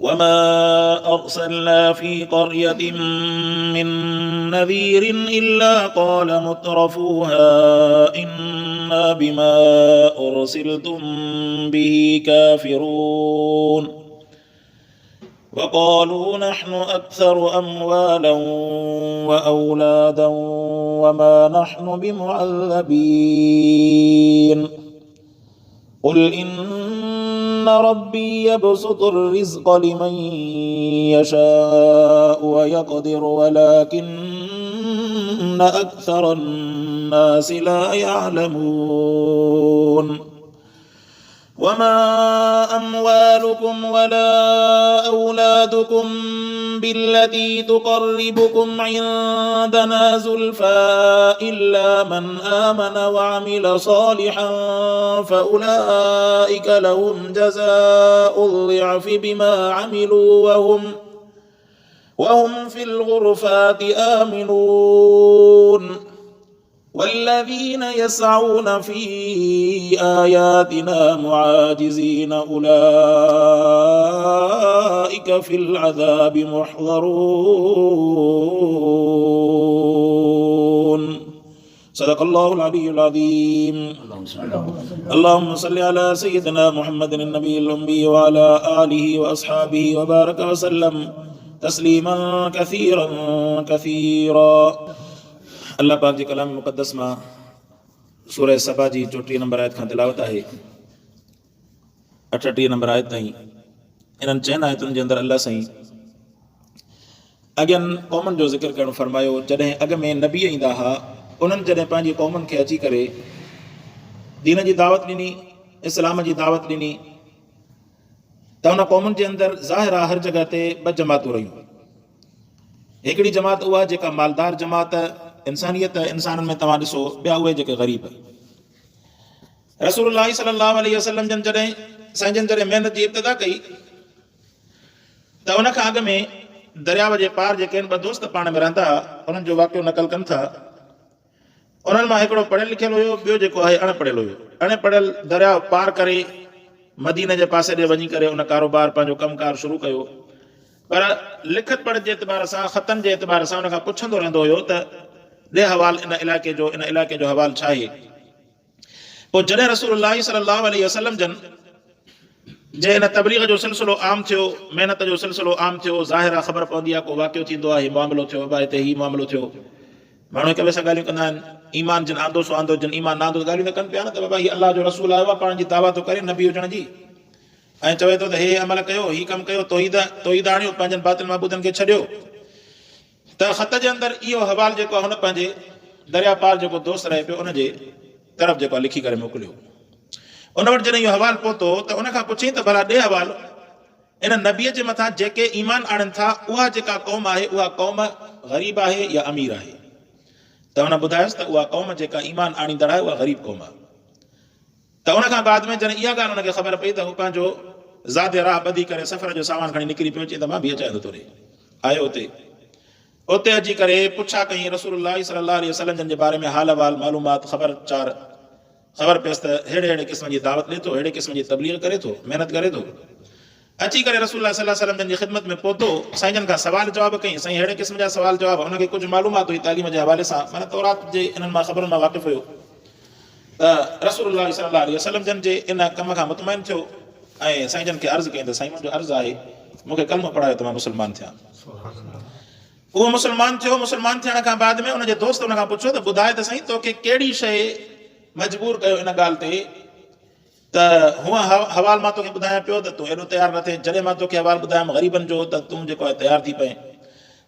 وما أرسلنا في قرية من نذير إلا قال مترفوها إنا بما أرسلتم به كافرون وقالوا نحن أكثر أموالا وأولادا وما نحن بمعذبين قل إن ربي يبسط الرزق لمن يشاء ويقدر ولكن أكثر الناس لا يعلمون وما أموالكم ولا أولادكم بالتي تقربكم عندنا زلفى إلا من آمن وعمل صالحا فأولئك لهم جزاء الضعف بما عملوا وهم في الغرفات آمنون والذين يسعون في آياتنا معاجزين أولئك في العذاب محضرون صدق الله العلي العظيم اللهم صل على سيدنا محمد النبي الأمي وعلى آله وأصحابه وبارك وسلم تسليما كثيرا كثيرا अल्लाह पाक जी कलाम मुक़द्दस मां सूरह सबा जी 34 नंबर आयत खां तिलावत आहे 38 नंबर आयत ताईं। इन्हनि 4 आयतुनि जे अंदरि अल्लाह साईं अॻियनि क़ौमनि जो ज़िक्र करणु फरमायो। जॾहिं अॻ में नबी ईंदा हुआ उन्हनि जॾहिं पंहिंजी क़ौमनि खे अची करे दीन जी दावत ॾिनी, इस्लाम जी दावत ॾिनी, त उन क़ौमुनि जे अंदरि ज़ाहिर आहे हर जॻह ते 2 जमातूं रहियूं। हिकिड़ी जमात उहा जेका मालदार जमात इंसानियत इंसाननि में तव्हां ॾिसो, ॿिया उहे जेके ग़रीब। रसूलुल्लाह सल्लल्लाहु अलैहि वसल्लम जन जॾहिं साईं जन जॾहिं महिनत जी इब्तिदा कई त उन खां अॻु में दरियाव जे पार जेके आहिनि 2 दोस्त पाण में रहंदा हुआ, उन्हनि जो वाक़ियो नक़ल कनि था। उन्हनि मां हिकिड़ो पढ़ियल लिखियल हुयो, ॿियो जेको आहे अणपढ़ियल हुयो। अणपढ़ियल दरियाव पार करे मदीने जे पासे ॾे वञी करे उन कारोबार पंहिंजो कमकार शुरू कयो, पर लिखत पढ़ जे एतबार सां, ख़तनि जे एतबार सां उन खां पुछंदो रहंदो हुयो त ॾे हवाल इन इलाइक़े जो हवाल छा आहे। पोइ जॾहिं रसूलुल्लाह सल्लल्लाहु अलैहि वसल्लम जन जे इन तबलीग जो सिलसिलो आम थियो, महिनत जो सिलसिलो आम थियो, ज़ाहिर आहे ख़बर पवंदी आहे को वाक़ियो थींदो आहे, हीउ मामिलो थियो, बाबा हिते हीउ मामिलो थियो। माण्हू हिक ॿिए सां ॻाल्हियूं कंदा आहिनि, ईमान जिन आंदो सो आंदो, जिन ईमान न आंदो ॻाल्हियूं न कनि पिया न त बाबा हीउ अलाह जो रसूल आयो आहे, पाण जी दावा थो करे नबी हुजण जी, ऐं चवे थो त हे अमल कयो, हीउ कमु कयो, तोहीद आणियो, पंहिंजनि बातिल महबूदनि खे छॾियो। त ख़त जे अंदरि इहो हवाल जेको आहे हुन पंहिंजे दरिया पार जेको दोस्त रहे पियो उनजे तरफ़ जेको आहे लिखी करे मोकिलियो। उन वटि जॾहिं इहो हवाल पहुतो त उन खां पुछी त भला ॾे हवाल इन नबीअ जे मथां जेके ईमान आणनि था उहा जेका क़ौम आहे उहा क़ौम ग़रीब आहे या अमीर आहे। त हुन ॿुधायोसि त उहा क़ौम जेका ईमान आणींदड़ आहे उहा ग़रीब क़ौम आहे। त उन खां बाद में जॾहिं इहा ॻाल्हि हुनखे ख़बर पई त हू पंहिंजो ज़ाद राह ॿधी करे सफ़र जो सामान खणी निकिरी पियो, चई त मां बि अचां थो तोरे। आयो उते अची करे पुछा कई रसूलुल्लाह सल्लल्लाहु अलैहि वसल्लम जन जे बारे में हाल अहवाल मालूमात ख़बर पियसि त अहिड़े क़िस्म जी दावत ॾे थो, अहिड़े क़िस्म जी तबलीग करे थो, महिनत करे थो। अची करे रसूलुल्लाह सल्लल्लाहु अलैहि वसल्लम जन जी ख़िदमत में पहुतो, साईं जन खां सवाल जवाब कई। साईं अहिड़े क़िस्म जा सवाल जवाब, हुनखे कुझु मालूमात हुई तालीम जे हवाले सां, माना तौरात जे इन्हनि मां ख़बरुनि मां वाक़िफ़ हुयो। त रसूलुल्लाह सल्लल्लाहु अलैहि वसल्लम जन जे इन कम खां मुतमइन थियो ऐं साईं जन खे अर्ज़ु कई त साईं मुंहिंजो अर्ज़ु आहे मूंखे कलमो पढ़ायो त मां मुस्लमान थियां। उहो मुस्लमान थियो। मुस्लमान थियण खां बाद में उनजे दोस्त उन खां पुछियो त ॿुधाए त साईं तोखे कहिड़ी शइ मजबूर कयो इन ॻाल्हि ते त हूअं हवाल मां तोखे ॿुधायां पियो त तूं एॾो तयारु न थिए, जॾहिं मां तोखे हवाल ॿुधायमि ग़रीबनि जो त तूं जेको आहे तयारु थी पए।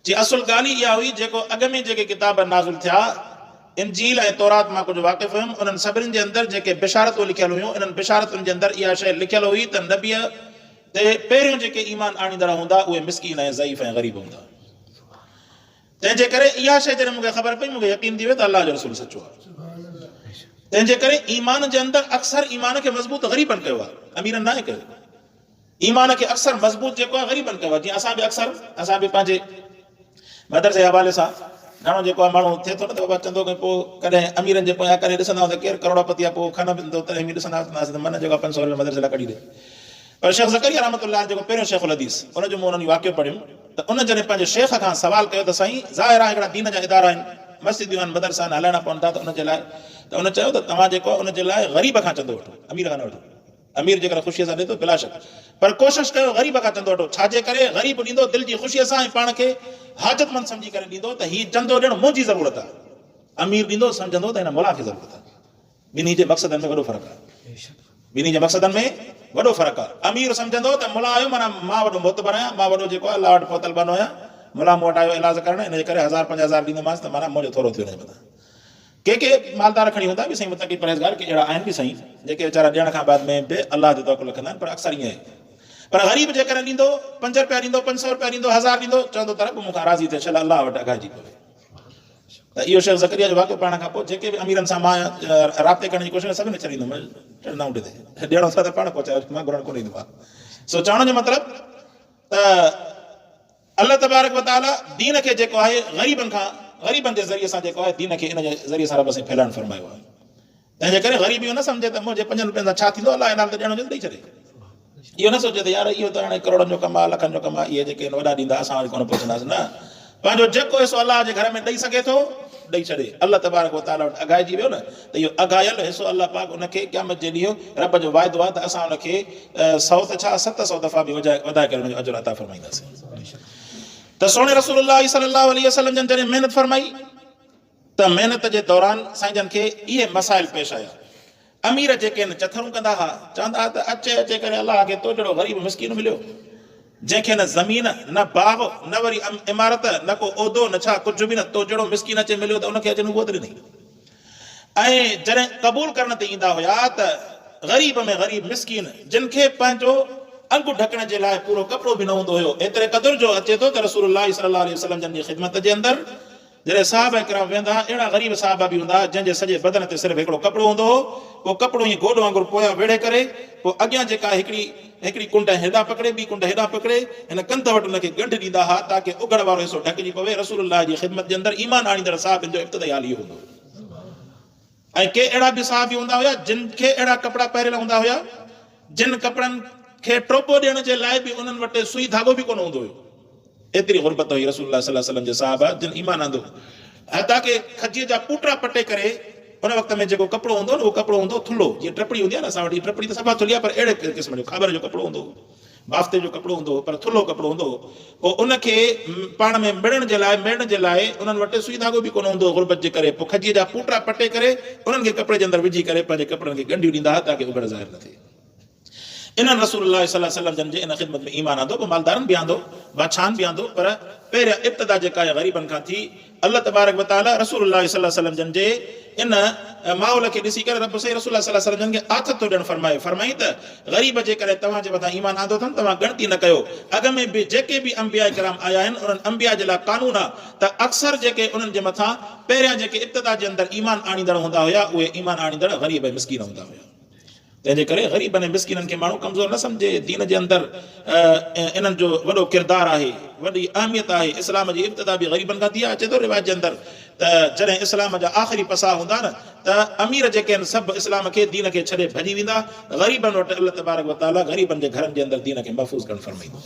जी असुल ॻाल्हि इहा हुई जेको अॻ में जेके किताब नाज़िल थिया इंजील ऐं तौरात मां कुझु वाक़िफ़ हुयुमि, उन्हनि सभिनी जे अंदरि जेके बिशारतूं लिखियल हुयूं, इन्हनि बिशारतुनि जे अंदरि इहा शइ लिखियल हुई त नबीअ ते पहिरियों जेके ईमान आणींदड़ हूंदा उहे मिस्कीन ऐं ज़ईफ़ ऐं ग़रीब हूंदा। तंहिंजे करे इहा शइ जॾहिं मूंखे ख़बर पई मूंखे यकीन थी वियो त अलाह जो रसूल सचो आहे। तंहिंजे करे ईमान जे अंदरि अक्सर ईमान खे मज़बूत ग़रीबनि कयो आहे, अमीरनि नाहे कयो। ईमान खे अक्सर मज़बूत जेको आहे ग़रीबनि कयो आहे। जीअं असां बि पंहिंजे मदरसे जे हवाले सां घणो जेको आहे माण्हू थिए थो न त बाबा चवंदो की पोइ कॾहिं अमीरनि जे पोयां करे ॾिसंदा त केरु करोड़पति आहे, पोइ खन बि तॾहिं बि ॾिसंदा त मन जेको 500 रुपया मदरसे लाइ कढी ॾे। पर शेख ज़करिया रहमतुल्लाह जेको पहिरियों शेखुल हदीस उन जो मूं उन्हनि वाक़ियो पढ़ियुमि त उन जॾहिं पंहिंजे शेख खां सवाल कयो त साईं ज़ाहिर आहे हिकिड़ा दीन जा इदारा आहिनि, मस्जिदियूं आहिनि, मदरसा आहिनि, हलाइणा पवनि था, त उन जे लाइ त उन चयो त तव्हां जेको उन जे लाइ ग़रीब खां चंदो वठो, अमीर खां न वठो। अमीर जेकर ख़ुशीअ सां ॾे थो बिला शक, पर कोशिशि कयो ग़रीब खां चंदो वठो। छाजे करे? ग़रीब ॾींदो दिलि जी ख़ुशीअ सां ऐं पाण खे हाजतमंद सम्झी करे ॾींदो त हीउ चंदो ॾियणु मुंहिंजी ज़रूरत आहे। अमीर ॾींदो सम्झंदो त हिन मुला खे ज़रूरत आहे। ॿिन्ही जे मक़सदनि में वॾो फ़र्क़ु आहे। ॿिन्ही जे मक़सदनि में वॾो फ़र्क़ु आहे। अमीर सम्झंदो त मुला आयो माना मां वॾो मोतबर आहियां, मां वॾो जेको आहे अलाह वटि पहुतल बनो आहियां, मुला मूं वटि आयो इलाज करणु, इन जे करे 1000-5000 ॾींदोमांसि त माना मुंहिंजो थोरो थियो हिन जे मथां। के मालदार खणी हूंदा बि साईं मुतक़ी परहेज़गार, के अहिड़ा आहिनि बि साईं जेके वीचारा ॾियण खां बाद में बि अलाह जो तवकुल रखंदा आहिनि, पर अक्सर ईअं आहे। पर ग़रीब जेकर ॾींदो 5 रुपया ॾींदो, 500 रुपया ॾींदो, 1000 ॾींदो, चवंदो त रब मूंखां राज़ी थिए, छल अलाह वटि अघाइजी पवे। त इहो शेख ज़करिया जो वाक़ियो पाण खां पोइ जेके बि अमीरनि सां मां राब्ते करण जी कोशिशि सभिनी छॾींदुमि, न उॾे ॾियणो अथव त पाण पहुचायो, मां घुरण कोन ईंदो आहे। सो चवण जो मतिलबु त अल्लाह तबारक व तआला दीन खे जेको आहे ग़रीबनि जे ज़रिए सां जेको आहे दीन खे इन जे ज़रिए सां रब सां फैलाइणु फरमायो आहे। तंहिंजे करे ग़रीब इहो न सम्झे त मुंहिंजे 5 रुपयनि सां छा थींदो, अलाह इनाम त ॾियणो जो ॾेई छॾे। इहो न सोचे त यार इहो त हाणे करोड़नि जो कमु आहे, लखनि जो कमु आहे, इहे जेके वॾा ॾींदा असां वटि कोन पहुचंदासीं। न, पंहिंजो जेको हिसो अलाह जे घर में ॾेई सघे थो ॾेई छॾे। अल्लाह तबारक व तआला वटि अघाइजी वियो न, त इहो अघायल हिसो अल्लाह पाक उनखे क़यामत जे ॾींहुं रब जो वाइदो आहे त असां उनखे 100 त छा 700 दफ़ा बि वधाए करे उनजो अजुर अता फरमाईंदासीं। त सोणे रसूलुल्लाह सल्लल्लाहु अलैहि वसल्लम जन जॾहिं महिनत फरमाई त महिनत जे दौरान साईं जन खे इहे मसाइल पेश आया। अमीर जेके आहिनि चथरूं कंदा हुआ, चवंदा त अचे करे अलाह खे तो जहिड़ो ग़रीब मिसकीन मिलियो, जंहिंखे न ज़मीन न बाग न वरी इमारत न को उहिदो न छा कुझु बि न, तो जहिड़ो मिसकीन अचे मिलियो त उनखे अचे उहो त ॾिनई। ऐं जॾहिं क़बूल करण ते ईंदा हुया त ग़रीब में ग़रीब मिसकीन जिनखे पंहिंजो अंग ढकण जे लाइ पूरो कपिड़ो बि न हूंदो हुयो, एतिरे क़दुर जो अचे थो त रसूलुल्लाह सल्लल्लाहु अलैहि वसल्लम जन जी ख़िदमत जे अंदरि जॾहिं साहबा किराम वेंदा, अहिड़ा ग़रीब साहबा बि हूंदा जंहिंजे सॼे बदन ते सिर्फ़ु हिकिड़ो कपिड़ो हूंदो हो। पोइ कपिड़ो ईअं गोॾो वांगुरु पोयां वेड़े करे पोइ अॻियां जेका हिकिड़ी कुंड हेॾां पकिड़े, ॿी कुंड हेॾां पकिड़े, हिन कंध वटि हुनखे गंढ ॾींदा हुआ ताकी उघड़ वारो हिसो ढकिजी पवे। रसूलुल्लाह जी ख़िदमत जे अंदरि ईमान आणींदड़ साहिबनि जो इब्तिदाई हाल इहो हूंदो। ऐं के अहिड़ा बि साहिब हूंदा हुया जिन खे अहिड़ा कपिड़ा पहिरियल हूंदा हुया जिन कपिड़नि खे टोपो ॾियण जे लाइ बि उन्हनि वटि सुई धाॻो बि कोन हूंदो हुयो। एतिरी गुरबत हुई रसूलुल्लाह सल्लल्लाहु अलैहि वसल्लम जे साहिबा जिन ईमान आंदो, हता के खजीअ जा पुटरा पटे करे उन वक़्त में जेको कपिड़ो हूंदो न उहो कपिड़ो हूंदो थुल्हो, जीअं टपड़ी हूंदी आहे न असां वटि, टपड़ी त सफ़ा थुल्ही आहे पर अहिड़े क़िस्म जो ख़बर जो कपिड़ो हूंदो, बाफ़्ते जो कपिड़ो हूंदो पर थुल्हो कपिड़ो हूंदो। पोइ उनखे पाण में मेड़ण जे लाइ उन्हनि वटि सुई धाॻो बि कोन हूंदो गुरबत जे करे। पोइ खजीअ जा पुटरा पटे करे उन्हनि खे कपिड़े जे अंदरि विझी करे पंहिंजे कपिड़नि खे ॻंढियूं ॾींदा हुआ ताकी उघड़ ज़ाहिर न थिए। इन्हनि रसूलुल्लाह सल्लल्लाहु अलैहि वसल्लम जन जे इन ख़िदमत में ईमान आंदो, पोइ मालदारनि बि आंदो, बादशाहनि बि आंदो, पर पहिरियां इब्तिदा जेका आहे ग़रीबनि खां थी। अल्लाह तबारक व तआला रसूलुल्लाह सल्लल्लाहु अलैहि वसल्लम जन जे इन माहौल खे ॾिसी करे रब सही रसूलुल्लाह सल्लल्लाहु अलैहि वसल्लम जन खे आथत थो ॾियणु फरमाई त ग़रीब जे करे तव्हां जे मथां ईमान आंदो अथनि, तव्हां ॻणती न कयो। अॻ में बि जेके बि अंबिया किराम आया आहिनि उन्हनि अंबिया जे लाइ कानून आहे त अक्सर जेके उन्हनि जे मथां पहिरियां जेके इब्तिदा जे अंदरि ईमान आणींदड़ हूंदा हुया उहे ईमान आणींदड़ ग़रीब ऐं मिसकीन हूंदा हुया। तंहिंजे करे ग़रीबनि ऐं मिसकीननि खे माण्हू कमज़ोर न सम्झे। दीन जे अंदरि इन्हनि जो वॾो किरदारु आहे, वॾी अहमियत आहे। इस्लाम जी इब्तिदा बि ग़रीबनि खां थी आहे। अचे थो रिवाज जे अंदरि त जॾहिं इस्लाम जा आख़िरी पसा हूंदा न त अमीर जेके आहिनि सभु इस्लाम खे दीन खे छॾे भॼी वेंदा। ग़रीबनि वटि अल्लाह तबारक व तआला ग़रीबनि जे घरनि जे अंदरि दीन खे महफ़ूज़ करणु फरमाईंदो।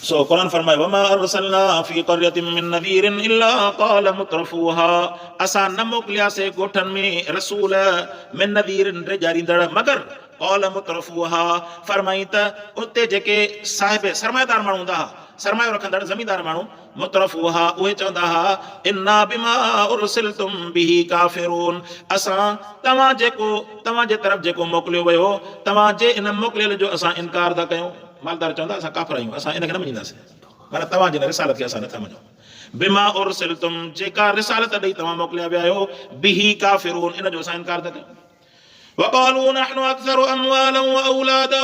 सो क़ुरान फरमाए वमा अरसलना फी क़रयतिन मिन नज़ीरिन इल्ला क़ाल मुत्रफूहा, असां न मोकिलियासीं ॻोठनि में रसूल मिन नज़ीरिन ॾेजारींदड़ मगर क़ाल मुत्रफूहा फरमाई त उते जेके साहिब सरमाएदार माण्हू हूंदा हुआ, सरमायो रखंदड़ ज़मींदार माण्हू, मुत्रफूहा उहे चवंदा हुआ इन्ना बिमा उरसिलतुम बिही काफ़िरून, असां तव्हांजे तरफ़ जेको मोकिलियो वियो तव्हांजे इन मोकिलियल जो असां इनकार था कयूं। मालदार चवंदा असां काफ़िर आहियूं, असां इनखे न मञींदासीं, माना तव्हांजी हिन रिसालत खे असां नथा मञूं। बिमा उरसिलतुम, जेका रिसालत ॾेई तव्हां मोकिलिया विया आहियो, बिही काफ़िरून, इन जो असां इनकार था कयूं। वक़ालू नहनु अक्सरु अमवालन व औलादा,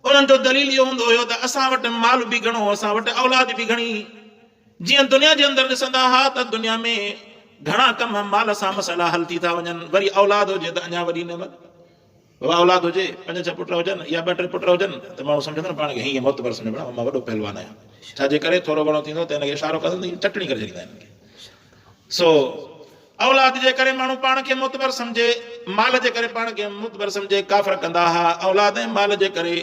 उन्हनि जो दलील इहो हूंदो हुयो त असां वटि माल बि घणो, असां वटि औलाद बि घणी। जीअं दुनिया जे अंदरि ॾिसंदा हुआ त दुनिया में घणा कम माल सां मसइला हल थी था वञनि, वरी औलाद हुजे त अञा वॾी नेमत। औलाद हुजे, 5-6 पुट हुजनि या 2-3 पुट हुजनि त माण्हू सम्झंदो न पाण खे हीअं मोतबर सम्झणो, मां वॾो पहलवान आहियां। छाजे करे थोरो घणो थींदो त हिनखे इशारो कंदो चटणी करे छॾींदा आहिनि। सो औलाद जे करे माण्हू पाण खे मुतबर समझे, माल जे करे पाण खे मुतबर समझे, काफ़िर कंदा हा। औलाद ऐं माल जे करे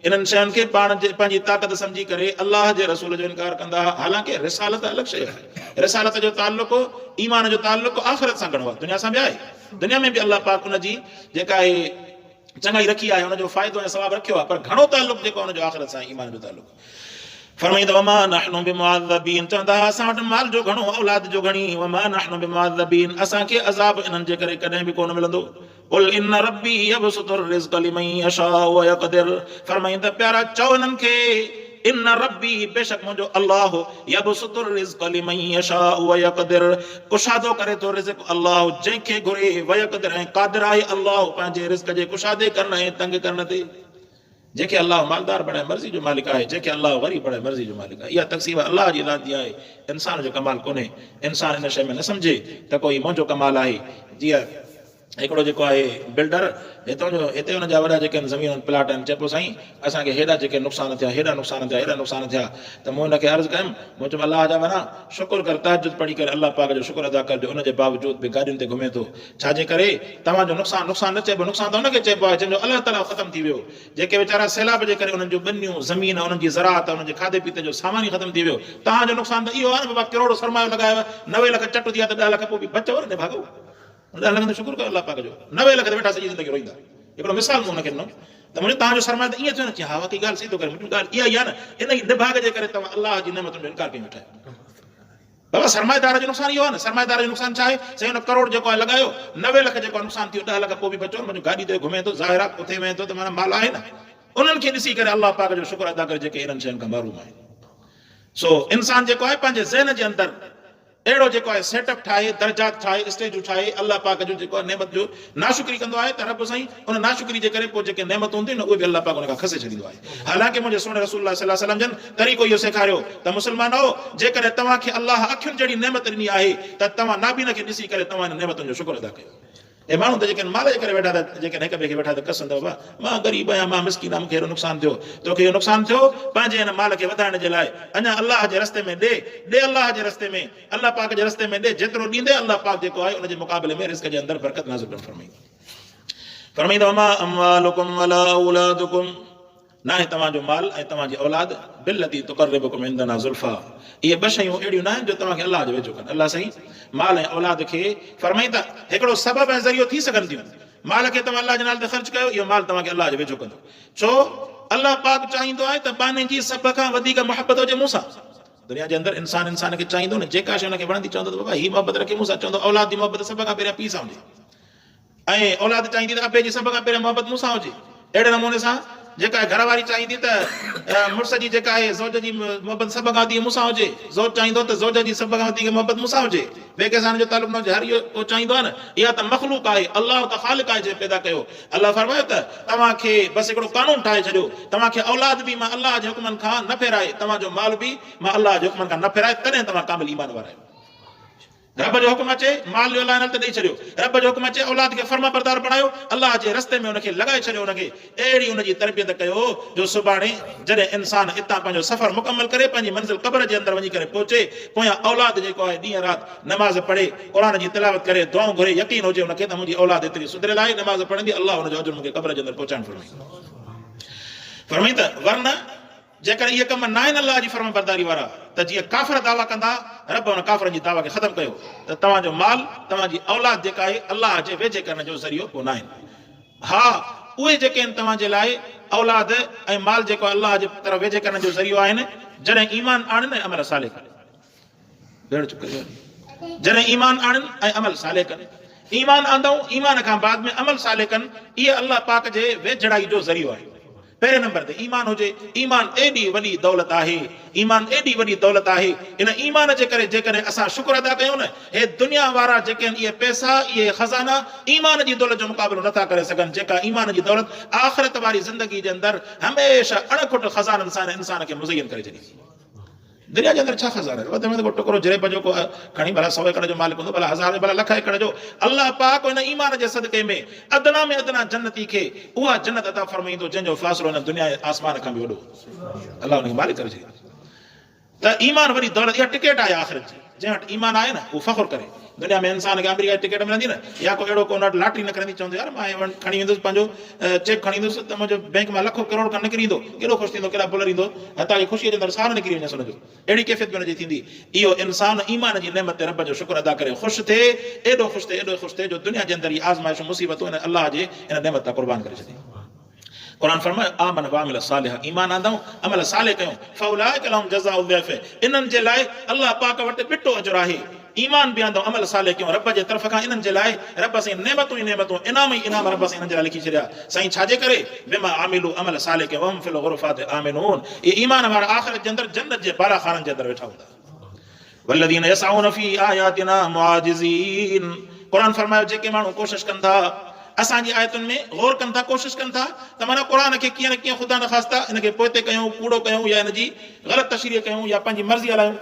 इन्हनि शयुनि खे पाण जे पंहिंजी ताक़त समझी करे अलाह जे रसूल जो इनकार कंदा हा। हालांकि रिसालत अलॻि शइ आहे। रिसालत जो ताल्लुक़, ईमान जो ताल्लुक़ आख़िरत सां घणो आहे, दुनिया सां बि आहे। दुनिया में बि अलाह पाक उनजी जेका आहे चङाई रखी आहे, हुनजो फ़ाइदो ऐं सवाबु रखियो आहे, पर घणो ताल्लुक़ जेको आहे हुनजो आख़िरत सां, ईमान जो ताल्लुक़। फरमाईंदो वमा नहनु बिमुअज़्ज़बीन, चवंदा असां वटि माल जो घणो, औलाद जो घणी, वमा नहनु बिमुअज़्ज़बीन, असांखे अज़ाब इन्हनि जे करे कॾहिं बि कोन मिलंदो। कुल इन रब्बी यबसुतुर रिज़्क़ लिमन यशाउ व यक़दिर, फरमाईंदा प्यारा चओ इन्हनि खे इन रब्बी, बेशक मुंहिंजो अल्लाह, यबसुतुर रिज़्क़ लिमन यशाउ व यक़दिर, कुशादो करे थो रिज़्क़ अल्लाह जंहिंखे घुरे, व यक़दिर, ऐं क़ादिर आहे अल्लाह पंहिंजे रिज़्क़ जे कुशादे करण ऐं तंग करण ते। जंहिंखे अल्लाह मालदार बणाए मर्ज़ी जो मालिक आहे, जंहिंखे अल्लाह वरी बणाए मर्ज़ी जो मालिक आहे। इहा तक़सीम अल्लाह जी ज़ाती आहे, इंसान जो कमाल कोन्हे। इंसान इन शइ में न सम्झे त कोई मुंहिंजो कमाल आहे। जीअं हिकिड़ो जेको आहे बिल्डर, हिते हुनजा वॾा जेके आहिनि ज़मीन प्लाट आहिनि, चए पियो साईं असांखे हेॾा जेके नुक़सान थिया, हेॾा नुक़सान थिया, हेॾा नुक़सान थिया, त मूं हुनखे अर्ज़ु कयुमि, मूं चयो अल्लाह जा वञा शुकुर कर, तहज्जुद पढ़ी करे अल्लाह पाक जो शुकुर अदा करिजो, उनजे बावजूद बि गाॾियुनि ते घुमे थो। छाजे करे तव्हांजो नुक़सान न चइबो, नुक़सान त हुनखे चइबो आहे जंहिंजो अलाह ताला ख़तमु थी वियो। जेके वीचारा सैलाब जे करे उन्हनि जूं ॿनियूं ज़मीन, उन्हनि जी ज़राअत, उन्हनि जे खाधे पीते जो सामान ई ख़तमु थी वियो। तव्हांजो नुक़सान त इहो आहे न बाबा, करोड़ो सरमायो लॻायो, 90 लख चट थी विया त 10 लख पोइ बि बचो न भाॻो। 10 लख त शुकुर कयो अल्लाह पाक जो, 90 लख ते वेठा सॼी ज़िंदगी रोईंदा। हिकिड़ो मिसाल मूं हुनखे ॾिनो त मुंहिंजो तव्हांजो सरमायो त ईअं थियो न, हा वाकई ॻाल्हि सही थो करे, मुंहिंजी ॻाल्हि इहा ई आहे न, इन ई निभाग जे करे तव्हां अल्लाह जी नेमतुनि जो इनकार कई वेठा आहियो। बाबा सरमाएदार जो नुक़सान इहो आहे न, सरमाएदार जो नुक़सान छा आहे, साईं हुन करोड़ जेको आहे लॻायो, 90 लख जेको नुक़सान थियो, 10 लख पोइ बि बचो, मुंहिंजो गाॾी ते घुमे थो, ज़ाहिरा उथे वञे थो, त माना माल आहे न। उन्हनि खे ॾिसी करे अल्लाह पाक जो शुकुर अदा करे जेके इन्हनि शयुनि खां महरूम आहिनि। सो इंसान जेको आहे पंहिंजे ज़हन जे अंदरि अहिड़ो जेको आहे सेटअप ठाहे, दर्जात ठाहे, स्टेजूं ठाहे, अल्लाह पाक जो जेको आहे नेमत जो नाशुक्री कंदो आहे, त रब साईं उन नाशुक्री जे करे पोइ जेके नेमतूं हूंदियूं न उहे बि अल्लाह पाक उन खां खसे छॾींदो आहे। हालांकि मुंहिंजे सुहिणे रसूलुल्लाह सल्लल्लाहु अलैहि वसल्लम जन तरीक़ो इहो सेखारियो त मुस्लमानो, जेकॾहिं तव्हांखे अल्लाह अखियुनि जहिड़ी नेमत ॾिनी आहे त तव्हां नाबीन खे ॾिसी करे तव्हां इन नेमतुनि जो शुकुर अदा कयो। हे माण्हू त जेके माल जे करे वेठा था, जेके हिक ॿिए खे वेठा त कसंदव, मां ग़रीब आहियां, मां मिसकीन आहियां, मूंखे अहिड़ो नुक़सान थियो, तोखे इहो नुक़सान थियो, पंहिंजे हिन माल खे वधाइण जे लाइ अञा अल्लाह जे रस्ते में ॾे अल्लाह जे रस्ते में, अल्लाह पाक जे रस्ते में ॾे। जेतिरो ॾींदे अल्लाह पाक जेको आहे उनजे मुक़ाबले में रिज़्क़ जे अंदरि बरकत नाज़िल करणु फरमाईंदो। वमा अमवालुकुम वला औलादुकुम, न आहे तव्हांजो माल ऐं तव्हांजी औलाद बिल्लती तुक़र्रिबुकुम इंदना ज़ुल्फा, इहे ॿ शयूं अहिड़ियूं न आहिनि जो तव्हांखे अल्लाह जो वेझो कनि। अल्लाह साईं माल ऐं औलाद खे फरमाईंदा हिकिड़ो सबब ऐं ज़रियो थी सघनि थियूं। माल खे तव्हां अल्लाह जे नाले ते ख़र्च कयो, इहो माल तव्हांखे अल्लाह जो वेझो कंदो। छो अल्लाह पाक चाहींदो आहे त बाने जी सभ खां वधीक मुहबत हुजे मूंसां। दुनिया जे अंदरि इंसान खे चाहींदो न, जेका शइ हुनखे वणंदी चवंदो त बाबा हीअ मोहबत रखे मूंसां, चवंदो औलाद जी मोहबत सभ खां पहिरियां पीउ सां हुजे, ऐं औलाद चाहींदी त अबे जी सभ खां पहिरियां मोहबत मूंसां हुजे। अहिड़े नमूने सां जेका आहे घरवारी चाहींदी त मुड़ुस जी जेका आहे ज़ौज जी मोहबत सभ खां वधीक मूंसां हुजे, ज़ौज चाहींदो त ज़ौज जी सभ खां वधीक मोहबत मूंसां हुजे, ॿिए कंहिं सां जो तालुक़ न हुजे। हर इहो चाहींदो आहे न, इहा त मख़लूक आहे, अल्लाह त ख़ालिक़ आहे जंहिं पैदा कयो। अल्लाह फरमायो त तव्हांखे बसि हिकिड़ो कानून ठाहे छॾियो, तव्हांखे औलाद बि मां अल्लाह जे हुकुमनि खां न फेराए, तव्हांजो माल बि मां अल्लाह जे हुकुमनि खां न फेराए, तॾहिं तव्हां कामिल ईमान वारा आहियो। रब जो हुकुम अचे, माल जो अलाह त ॾेई छॾियो, रब जो हुकुम अचे, औलाद खे फर्मा बरदार बणायो, अल्लाह जे रस्ते में हुनखे लॻाए छॾियो, हुनखे अहिड़ी हुनजी तरबियत कयो जो सुभाणे जॾहिं इंसान हितां पंहिंजो सफ़र मुकमल करे पंहिंजी मंज़िल क़ब्र जे अंदरि वञी करे पहुचे, पोयां औलाद जेको आहे ॾींहं राति नमाज़ पढ़े, क़ुर जी तिलावत करे, दुआऊं घुरे, यकीन हुजे हुनखे त मुंहिंजी औलाद एतिरी सुधरियल आहे, नमाज़ पढ़ंदी, अल्लाह हुनजो अजुर मूंखे क़ब्र जे अंदरि पहुचाइण फरमाई त वरना जेकर इहे कम न आहिनि अल्लाह जी फर्मा बरदारी वारा, त जीअं काफ़िर दावा कंदा, रब हुन काफ़िरनि जी दावा खे ख़तमु कयो त तव्हांजो माल, तव्हांजी औलाद जेका आहे अल्लाह जे वेझे करण जो ज़रियो कोन आहिनि। हा, उहे जेके आहिनि तव्हांजे लाइ औलाद ऐं माल जेको अल्लाह जे तरफ़ वेझे करण जो ज़रियो आहिनि, जॾहिं ईमान आणनि ऐं अमल साले कनि। जॾहिं ईमान आणनि ऐं अमल साले कनि, ईमान आंदऊं, ईमान खां बाद में अमल साले कनि, इहे अल्लाह पाक जे वेझड़ाई जो ज़रियो आहे। पहिरें नंबर ते ईमान हुजे, ईमान एॾी वॾी दौलत आहे, ईमान एॾी वॾी दौलत आहे, इन ईमान जे करे जेकॾहिं असां शुक्र अदा कयूं न, हे दुनिया वारा जेके आहिनि इहे पैसा, इहे खज़ाना ईमान जी दौलत जो मुक़ाबिलो नथा करे सघनि। जेका ईमान जी दौलत आख़िरत वारी ज़िंदगी जे अंदरि हमेशह अणखुट खज़ाननि सां इंसान खे मुज़यन करे छॾींदी। दुनिया जे अंदरि छा खज़ाना आहे? वधि में वधि टुकड़ो जरेब जो खणी भला 100 एकड़ जो मालिक हूंदो, भला 1000 भला लख एकड़ जो। अल्लाह पाक हिन ईमान जे सदक़े में अदना जन्नती खे उहा जन्नत अता फरमाईंदो जंहिंजो फ़ासिलो हिन दुनिया आसमान खां बि वॾो, अल्लाह हुनखे मालिक करे छॾींदो। त ईमान वॾी दौलत, इहा टिकेट आहे आख़िरत जी। जंहिं वटि ईमान आहे न, उहो फ़ख्रु करे, दुनिया में इंसान खे अमेरिका टिकट मिलंदी न, या को अहिड़ो को उन वटि लॉटरी न करंदी, चवंदो यार मां वटि खणी वेंदुसि पंहिंजो चेक खणी ईंदुसि त मुंहिंजो बैंक मां लखो करोड़ खनि निकिरी ईंदो, केॾो ख़ुशि थींदो, केॾा बुलर ईंदो, हता की ख़ुशीअ जे अंदरि सार निकिरी वञेसि हुनजो। अहिड़ी कैफ़ियत बि हुनजी थींदी। इहो इंसान ईमान जी नेमत ते रब जो शुक्र अदा करे ख़ुशि थिए, एॾो ख़ुशि थिए जो दुनिया जे अंदरि ई आज़माइशूं मुसीबतूं हिन अलाह जे हिन नेमत तां क़ुर्बान करे छॾी। क़ुरान फरमाए आमन व अमिल सालिह, ईमान आंदऊं अमल सालिह कयूं, फउलाइक लहुम जज़ाउल ज़िफ़, इन्हनि जे लाइ अलाह पाक वटि बिटो अजर आहे। ईमान बि आंदो अमल सालिह कयूं रब जे तरफ़ खां, इन्हनि जे लाइ रब साईं नेमतूं ई नेमतूं, इनाम ई इनाम रब साईं इन्हनि जे लाइ लिखी छॾिया। साईं छाजे करे? बिमा आमिलू अमल सालिह कयूं वहम फिल ग़ुरफ़ात आमिनून, इहे ईमान वारा आख़िरत जे अंदरि जन्नत जे बाला खाननि जे अंदरि वेठा हूंदा। वल्लज़ीन यसअऊन फ़ी आयातिना मुआजिज़ीन, क़ुरान फरमायो जेके माण्हू कोशिश कनि था असांजी आयतुनि में गौर कनि था, कोशिश कनि था त माना क़ुरान खे कीअं न कीअं ख़ुदा न ख़ास्ता हिनखे पोइते कयूं, कूड़ो कयूं, या हिनजी ग़लति तशरीह कयूं, या पंहिंजी मर्ज़ी हलायूं।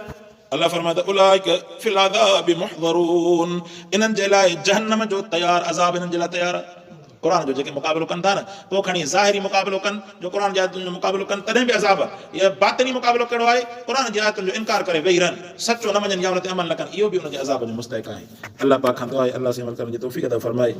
अल्लाह फरमाए त उलाइक फिल अज़ाबि मुहज़रून, इन्हनि जे लाइ जहन्नम जो तयारु अज़ाब इन्हनि जे लाइ तयारु आहे। क़ुरान जो जेके मुक़ाबिलो कनि था न, पोइ खणी ज़ाहिरी मुक़ाबिलो कनि जो क़ुरान जी आयतुनि जो मुक़ाबिलो कनि, तॾहिं बि अज़ाब आहे। इहा बातिनी मुक़ाबिलो कहिड़ो आहे? क़ुरान जी आयतुनि जो इनकार करे वेही रहनि, सचो न मञनि या उन ते अमल न कनि, इहो बि उनजे अज़ाब जो मुस्तहिक़ आहे। अल्लाह पाक खां दुआ आहे अल्लाह से अमल करण जी तौफ़ीक़ अता फरमाए।